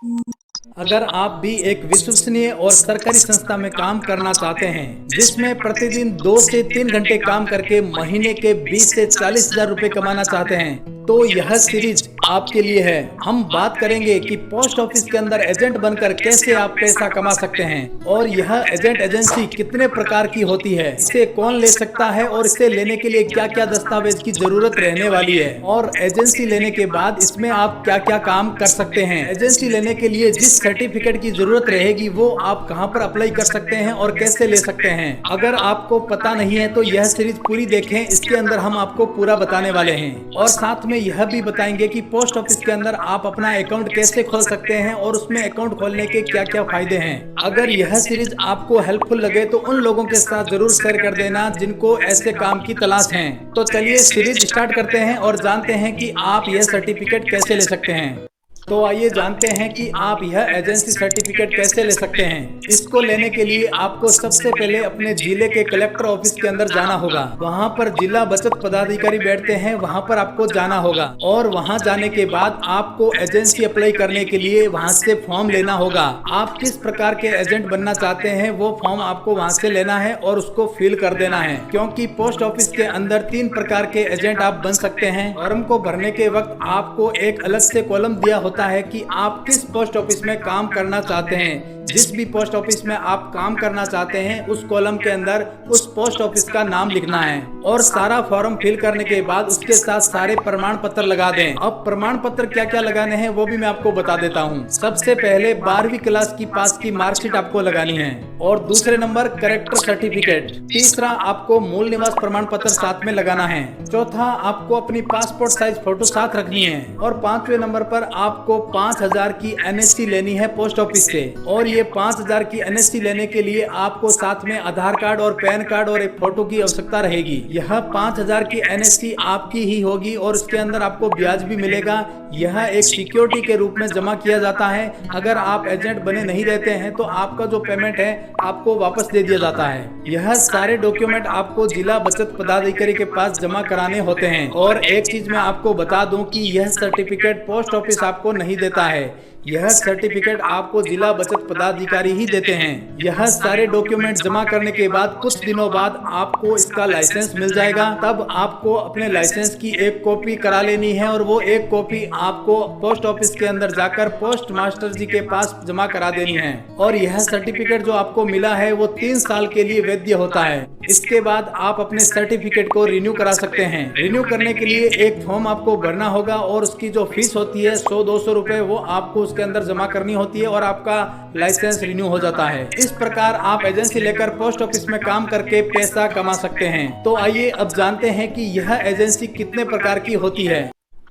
अगर आप भी एक विश्वसनीय और सरकारी संस्था में काम करना चाहते हैं जिसमें प्रतिदिन 2 से 3 घंटे काम करके महीने के 20 से 40 हजार रुपए कमाना चाहते हैं तो यह सीरीज आपके लिए है। हम बात करेंगे कि पोस्ट ऑफिस के अंदर एजेंट बनकर कैसे आप पैसा कमा सकते हैं और यह एजेंट एजेंसी कितने प्रकार की होती है, इसे कौन ले सकता है और इसे लेने के लिए क्या क्या दस्तावेज की जरूरत रहने वाली है और एजेंसी लेने के बाद इसमें आप क्या क्या काम कर सकते हैं। एजेंसी लेने के लिए जिस सर्टिफिकेट की जरूरत रहेगी वो आप कहां पर अप्लाई कर सकते हैं और कैसे ले सकते हैं। अगर आपको पता नहीं है तो यह सीरीज पूरी देखें, इसके अंदर हम आपको पूरा बताने वाले हैं और साथ में यह भी बताएंगे कि पोस्ट ऑफिस के अंदर आप अपना अकाउंट कैसे खोल सकते हैं और उसमें अकाउंट खोलने के क्या क्या फायदे हैं। अगर यह सीरीज आपको हेल्पफुल लगे तो उन लोगों के साथ जरूर शेयर कर देना जिनको ऐसे काम की तलाश है। तो चलिए सीरीज स्टार्ट करते हैं और जानते हैं कि आप यह सर्टिफिकेट कैसे ले सकते हैं। तो आइए जानते हैं कि आप यह एजेंसी सर्टिफिकेट कैसे ले सकते हैं। इसको लेने के लिए आपको सबसे पहले अपने जिले के कलेक्टर ऑफिस के अंदर जाना होगा। वहां पर जिला बचत पदाधिकारी बैठते हैं, वहां पर आपको जाना होगा और वहां जाने के बाद आपको एजेंसी अप्लाई करने के लिए वहां से फॉर्म लेना होगा। आप किस प्रकार के एजेंट बनना चाहते हैं वो फॉर्म आपको वहां से लेना है और उसको फिल कर देना है, क्योंकि पोस्ट ऑफिस के अंदर 3 प्रकार के एजेंट आप बन सकते हैं। फॉर्म को भरने के वक्त आपको एक अलग से कॉलम दिया होता है कि आप किस पोस्ट ऑफिस में काम करना चाहते हैं। जिस भी पोस्ट ऑफिस में आप काम करना चाहते हैं उस कॉलम के अंदर उस पोस्ट ऑफिस का नाम लिखना है और सारा फॉर्म फिल करने के बाद उसके साथ सारे प्रमाण पत्र लगा दें। अब प्रमाण पत्र क्या क्या लगाने हैं वो भी मैं आपको बता देता हूँ। सबसे पहले 12वीं क्लास की पास की मार्कशीट आपको लगानी है और दूसरे नंबर कैरेक्टर सर्टिफिकेट, तीसरा आपको मूल निवास प्रमाण पत्र साथ में लगाना है, चौथा आपको अपनी पासपोर्ट साइज फोटो साथ रखनी है और 5वें नंबर पर आपको 5000 की एनएससी लेनी है पोस्ट ऑफिस से। और ये 5000 की एनएससी लेने के लिए आपको साथ में आधार कार्ड और पैन कार्ड और एक फोटो की आवश्यकता रहेगी। यह 5000 की एनएससी आपकी ही होगी और उसके अंदर आपको ब्याज भी मिलेगा। यह एक सिक्योरिटी के रूप में जमा किया जाता है। अगर आप एजेंट बने नहीं रहते हैं तो आपका जो पेमेंट है आपको वापस दे दिया जाता है। यह सारे डॉक्यूमेंट आपको जिला बचत पदाधिकारी के पास जमा कराने होते हैं। और एक चीज मैं आपको बता दूं कि यह सर्टिफिकेट पोस्ट ऑफिस आपको नहीं देता है, यह सर्टिफिकेट आपको जिला बचत पदाधिकारी ही देते हैं। यह सारे डॉक्यूमेंट जमा करने के बाद कुछ दिनों बाद आपको इसका लाइसेंस मिल जाएगा। तब आपको अपने लाइसेंस की एक कॉपी करा लेनी है और वो एक कॉपी आपको पोस्ट ऑफिस के अंदर जाकर पोस्ट मास्टर जी के पास जमा करा देनी है। और यह सर्टिफिकेट जो आपको मिला है वो 3 साल के लिए वैध होता है। इसके बाद आप अपने सर्टिफिकेट को रिन्यू करा सकते हैं। रिन्यू करने के लिए एक फॉर्म आपको भरना होगा और उसकी जो फीस होती है 100-200 रुपए वो आपको के अंदर जमा करनी होती है और आपका लाइसेंस रिन्यू हो जाता है। इस प्रकार आप एजेंसी लेकर पोस्ट ऑफिस में काम करके पैसा कमा सकते हैं। तो आइए अब जानते हैं कि यह एजेंसी कितने प्रकार की होती है।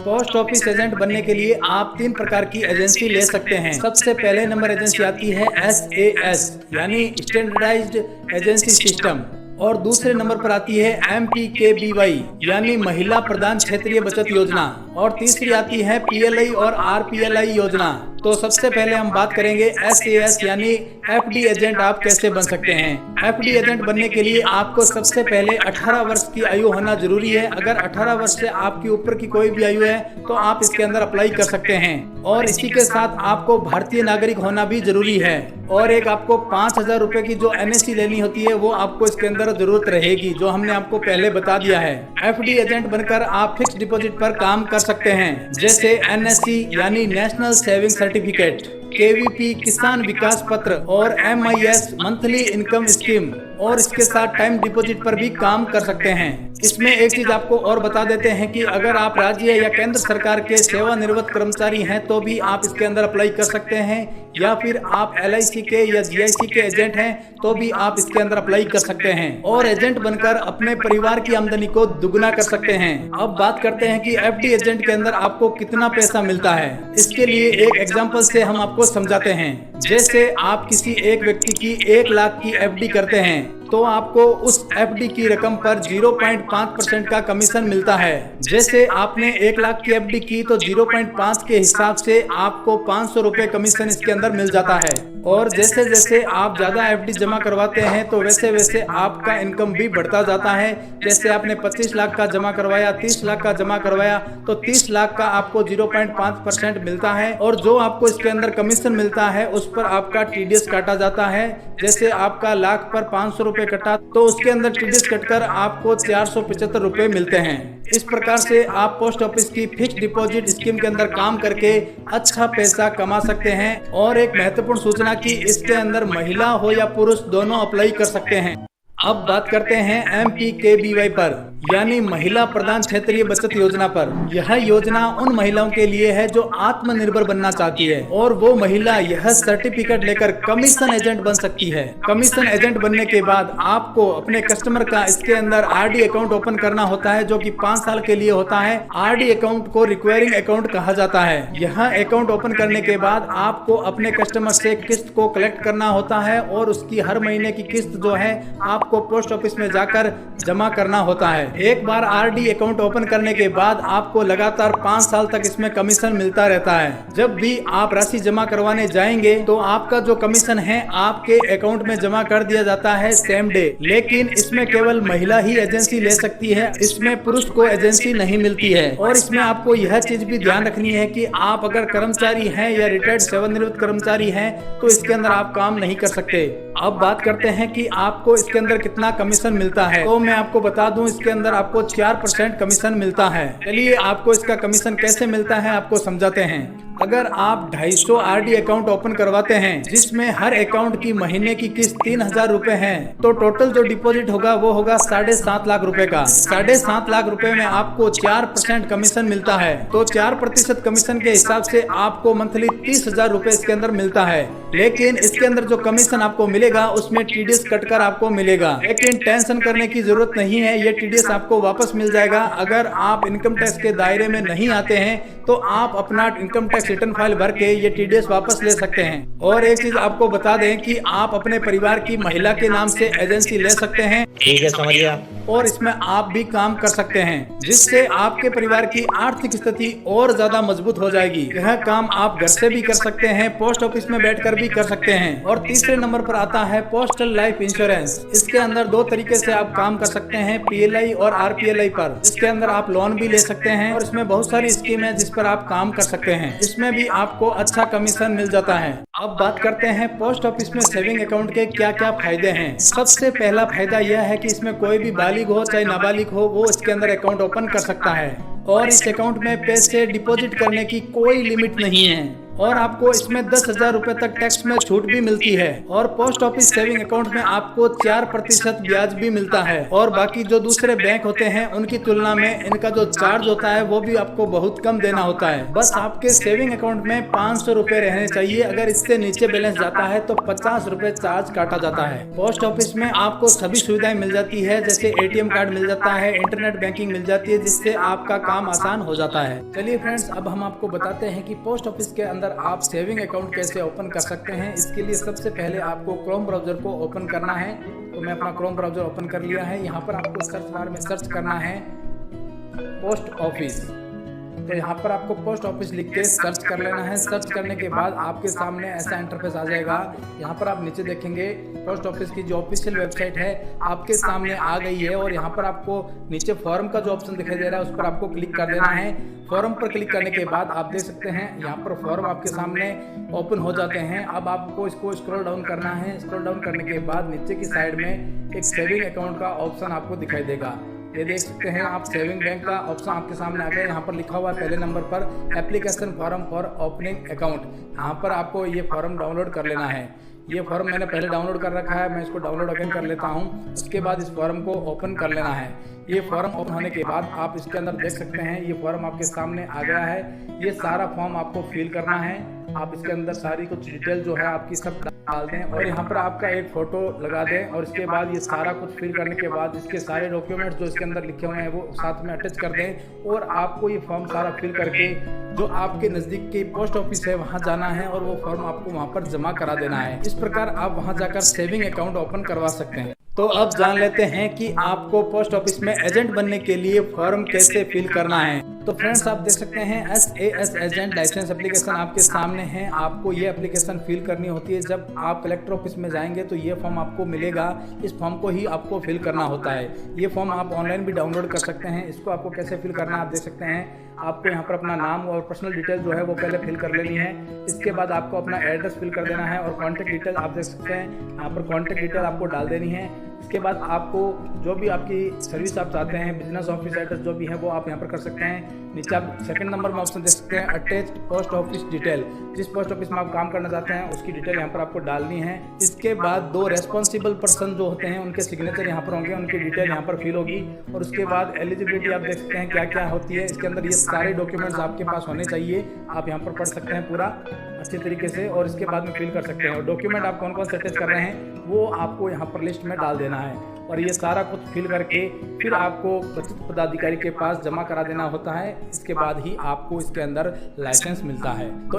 पोस्ट ऑफिस एजेंट बनने के लिए आप 3 प्रकार की एजेंसी ले सकते हैं। सबसे पहले नंबर एजेंसी आती है SAS यानी स्टैंडर्डाइज्ड एजेंसी सिस्टम और दूसरे नंबर पर आती है MPKBY यानी महिला प्रधान क्षेत्रीय बचत योजना और तीसरी आती है PLI और RPLI योजना। तो सबसे पहले हम बात करेंगे SAS यानी FD एजेंट आप कैसे बन सकते हैं। FD एजेंट बनने के लिए आपको सबसे पहले 18 वर्ष की आयु होना जरूरी है। अगर 18 वर्ष से आपके ऊपर की कोई भी आयु है तो आप इसके अंदर अप्लाई कर सकते हैं और इसी के साथ आपको भारतीय नागरिक होना भी जरूरी है। और एक आपको 5000 रुपए की जो NSC लेनी होती है वो आपको इसके अंदर जरूरत रहेगी, जो हमने आपको पहले बता दिया है। FD एजेंट बनकर आप फिक्स डिपॉजिट पर काम कर सकते हैं, जैसे NSC यानी नेशनल सेविंग सर्टिफिकेट, KVP किसान विकास पत्र और MIS मंथली इनकम स्कीम और इसके साथ टाइम डिपॉजिट पर भी काम कर सकते हैं। इसमें एक चीज आपको और बता देते हैं कि अगर आप राज्य या केंद्र सरकार के सेवानिवृत्त कर्मचारी हैं तो भी आप इसके अंदर अप्लाई कर सकते हैं, या फिर आप LIC के या GIC के एजेंट हैं तो भी आप इसके अंदर अप्लाई कर सकते हैं और एजेंट बनकर अपने परिवार की आमदनी को दुगना कर सकते हैं। अब बात करते हैं कि FD एजेंट के अंदर आपको कितना पैसा मिलता है। इसके लिए एक एग्जांपल से हम आपको समझाते हैं। जैसे आप किसी एक व्यक्ति की 1 लाख की FD करते हैं तो आपको उस FD की रकम पर 0.5% का कमीशन मिलता है। जैसे आपने 1 लाख की FD की तो 0.5 के हिसाब से आपको 500 रुपए कमीशन इसके अंदर मिल जाता है। और जैसे जैसे आप ज्यादा एफडी जमा करवाते हैं तो वैसे वैसे आपका इनकम भी बढ़ता जाता है। जैसे आपने 25 लाख का जमा करवाया, 30 लाख का जमा करवाया तो 30 लाख का आपको 0.5% मिलता है और जो आपको इसके अंदर कमीशन मिलता है उस पर आपका टीडीएस काटा जाता है। जैसे आपका लाख पर 500 रुपए कटा तो उसके अंदर टीडीएस कटकर आपको 475 रुपए मिलते हैं। इस प्रकार से आप पोस्ट ऑफिस की फिक्स डिपॉजिट स्कीम के अंदर काम करके अच्छा पैसा कमा सकते हैं। और एक महत्वपूर्ण सूचना कि इसके अंदर महिला हो या पुरुष दोनों अप्लाई कर सकते हैं। अब बात करते हैं MPKBY पर, यानी महिला प्रधान क्षेत्रीय बचत योजना पर। यह योजना उन महिलाओं के लिए है जो आत्मनिर्भर बनना चाहती है और वो महिला यह सर्टिफिकेट लेकर कमीशन एजेंट बन सकती है। कमीशन एजेंट बनने के बाद आपको अपने कस्टमर का इसके अंदर RD अकाउंट ओपन करना होता है, जो कि 5 साल के लिए होता है। RD अकाउंट को रिक्वायरिंग अकाउंट कहा जाता है। यह अकाउंट ओपन करने के बाद आपको अपने कस्टमर से किस्त को कलेक्ट करना होता है और उसकी हर महीने की किस्त जो है आपको पोस्ट ऑफिस में जाकर जमा करना होता है। एक बार RD अकाउंट ओपन करने के बाद आपको लगातार 5 साल तक इसमें कमीशन मिलता रहता है। जब भी आप राशि जमा करवाने जाएंगे तो आपका जो कमीशन है आपके अकाउंट में जमा कर दिया जाता है सेम डे। लेकिन इसमें केवल महिला ही एजेंसी ले सकती है, इसमें पुरुष को एजेंसी नहीं मिलती है। और इसमें आपको यह चीज भी ध्यान रखनी है कि आप अगर कर्मचारी हैं या रिटायर्ड सेवानिवृत्त कर्मचारी हैं तो इसके अंदर आप काम नहीं कर सकते। अब बात करते हैं कि आपको इसके अंदर कितना कमीशन मिलता है। तो मैं आपको बता दूं, इसके अंदर आपको 4% कमीशन मिलता है। चलिए आपको इसका कमीशन कैसे मिलता है आपको समझाते हैं। अगर आप 250 RD अकाउंट ओपन करवाते हैं जिसमें हर अकाउंट की महीने की किस्त 3000 रुपए है तो टोटल जो डिपॉजिट होगा वो होगा 7.5 लाख रुपए का। 7.5 लाख रुपए में आपको 4% कमीशन मिलता है। तो 4% कमीशन के हिसाब से आपको मंथली 30,000 रुपए इसके अंदर मिलता है। लेकिन इसके अंदर जो कमीशन आपको मिलेगा उसमें टीडीएस कटकर आपको मिलेगा। लेकिन टेंशन करने की जरूरत नहीं है, ये टीडीएस आपको वापस मिल जाएगा। अगर आप इनकम टैक्स के दायरे में नहीं आते हैं तो आप अपना इनकम टैक्स रिटर्न फाइल भर के ये टीडीएस वापस ले सकते हैं। और एक चीज आपको बता दें कि आप अपने परिवार की महिला के नाम से एजेंसी ले सकते हैं। ठीक है, समझ गया। और इसमें आप भी काम कर सकते हैं जिससे आपके परिवार की आर्थिक स्थिति और ज्यादा मजबूत हो जाएगी। यह काम आप घर से भी कर सकते हैं, पोस्ट ऑफिस में बैठकर भी कर सकते हैं। और तीसरे नंबर पर आता है पोस्टल लाइफ इंश्योरेंस। इसके अंदर 2 तरीके से आप काम कर सकते हैं, PLI और RPLI पर। इसके अंदर आप लोन भी ले सकते हैं और इसमें बहुत सारी स्कीम है जिस पर आप काम कर सकते हैं। इसमें भी आपको अच्छा कमीशन मिल जाता है। अब बात करते हैं पोस्ट ऑफिस में सेविंग अकाउंट के क्या क्या फायदे हैं। सबसे पहला फायदा यह है कि इसमें कोई भी बालिग हो चाहे नाबालिग हो वो इसके अंदर अकाउंट ओपन कर सकता है और इस अकाउंट में पैसे डिपॉजिट करने की कोई लिमिट नहीं है। और आपको इसमें 10,000 रुपए तक टैक्स में छूट भी मिलती है। और पोस्ट ऑफिस सेविंग अकाउंट में आपको 4% ब्याज भी मिलता है। और बाकी जो दूसरे बैंक होते हैं उनकी तुलना में इनका जो चार्ज होता है वो भी आपको बहुत कम देना होता है। बस आपके सेविंग अकाउंट में 500 रुपए रहने चाहिए। अगर इससे नीचे बैलेंस जाता है तो 50 रुपए चार्ज काटा जाता है। पोस्ट ऑफिस में आपको सभी सुविधाएं मिल जाती है, जैसे ATM कार्ड मिल जाता है, इंटरनेट बैंकिंग मिल जाती है, जिससे आपका काम आसान हो जाता है। चलिए फ्रेंड्स, अब हम आपको बताते हैं कि पोस्ट ऑफिस के अंदर आप सेविंग अकाउंट कैसे ओपन कर सकते हैं। इसके लिए सबसे पहले आपको क्रोम ब्राउजर को ओपन करना है। तो मैं अपना क्रोम ब्राउजर ओपन कर लिया है। यहाँ पर आपको सर्च बार में सर्च करना है पोस्ट ऑफिस। तो यहाँ पर आपको पोस्ट ऑफिस लिख के सर्च कर लेना है। सर्च करने के बाद आपके सामने ऐसा इंटरफेस आ जाएगा। यहाँ पर आप नीचे देखेंगे पोस्ट ऑफिस की जो ऑफिशियल वेबसाइट है आपके सामने आ गई है। और यहाँ पर आपको नीचे फॉर्म का जो ऑप्शन दिखाई दे रहा है उस पर आपको क्लिक कर देना है। फॉर्म पर क्लिक करने के बाद आप देख सकते हैं यहाँ पर फॉर्म आपके सामने ओपन हो जाते हैं। अब आपको इसको स्क्रॉल डाउन करना है। स्क्रॉल डाउन करने के बाद नीचे की साइड में एक सेविंग अकाउंट का ऑप्शन आपको दिखाई देगा। ये देख सकते हैं आप, सेविंग बैंक का ऑप्शन आपके सामने आ गया। यहाँ पर लिखा हुआ है पहले नंबर पर application form for opening account. यहाँ पर आपको ये फॉर्म डाउनलोड कर लेना है। ये फॉर्म मैंने पहले डाउनलोड कर रखा है, मैं इसको डाउनलोड अगेन कर लेता हूँ। उसके बाद इस फॉर्म को ओपन कर लेना है। ये फॉर्म ओपन होने के बाद आप इसके अंदर देख सकते हैं ये फॉर्म आपके सामने आ गया है। ये सारा फॉर्म आपको फिल करना है। आप इसके अंदर सारी कुछ डिटेल जो है आपकी सब डाल दें और यहाँ पर आपका एक फोटो लगा दें। और इसके बाद ये सारा कुछ फिल करने के बाद इसके सारे डॉक्यूमेंट्स जो इसके अंदर लिखे हुए हैं वो साथ में अटैच कर दें। और आपको ये फॉर्म सारा फिल करके जो आपके नज़दीक की पोस्ट ऑफिस है वहाँ जाना है और वो फॉर्म आपको वहाँ पर जमा करा देना है। इस प्रकार आप वहाँ जाकर सेविंग अकाउंट ओपन करवा सकते हैं। तो अब जान लेते हैं कि आपको पोस्ट ऑफिस में एजेंट बनने के लिए फॉर्म कैसे फिल करना है। तो फ्रेंड्स आप देख सकते हैं SAS एजेंट लाइसेंस एप्लीकेशन आपके सामने है। आपको ये एप्लीकेशन फिल करनी होती है। जब आप कलेक्टर ऑफिस में जाएंगे तो ये फॉर्म आपको मिलेगा। इस फॉर्म को ही आपको फिल करना होता है। ये फॉर्म आप ऑनलाइन भी डाउनलोड कर सकते हैं। इसको आपको कैसे फिल करना है आप देख सकते हैं। आपको यहाँ पर अपना नाम और पर्सनल डिटेल जो है वो पहले फिल कर लेनी है। इसके बाद आपको अपना एड्रेस फिल कर देना है और कॉन्टैक्ट डिटेल आप देख सकते हैं। यहाँ पर कॉन्टैक्ट डिटेल आपको डाल देनी है। इसके बाद आपको जो भी आपकी सर्विस आप चाहते हैं, बिजनेस ऑफिस एड्रेस जो भी है वो आप यहाँ पर कर सकते हैं। नीचे आप सेकंड नंबर में ऑप्शन देख सकते हैं अटैच पोस्ट ऑफिस डिटेल। जिस पोस्ट ऑफिस में आप काम करना चाहते हैं उसकी डिटेल यहाँ पर आपको डालनी है। इसके बाद 2 रेस्पॉन्सिबल पर्सन जो होते हैं उनके सिग्नेचर यहाँ पर होंगे, उनकी डिटेल यहाँ पर फिल होगी। और उसके बाद एलिजिबिलिटी आप देख सकते हैं क्या क्या होती है। इसके अंदर ये सारे डॉक्यूमेंट्स आपके पास होने चाहिए। आप यहाँ पर पढ़ सकते हैं पूरा अच्छे तरीके से और इसके बाद में फिल कर सकते हैं। और डॉक्यूमेंट आप कौन कौन से अटैच कर रहे हैं वो आपको यहाँ पर लिस्ट में डाल देना है। और ये सारा कुछ फिल करके फिर आपको बचत पदाधिकारी के पास जमा करा देना होता है। इसके बाद ही आपको इसके अंदर लाइसेंस मिलता है। तो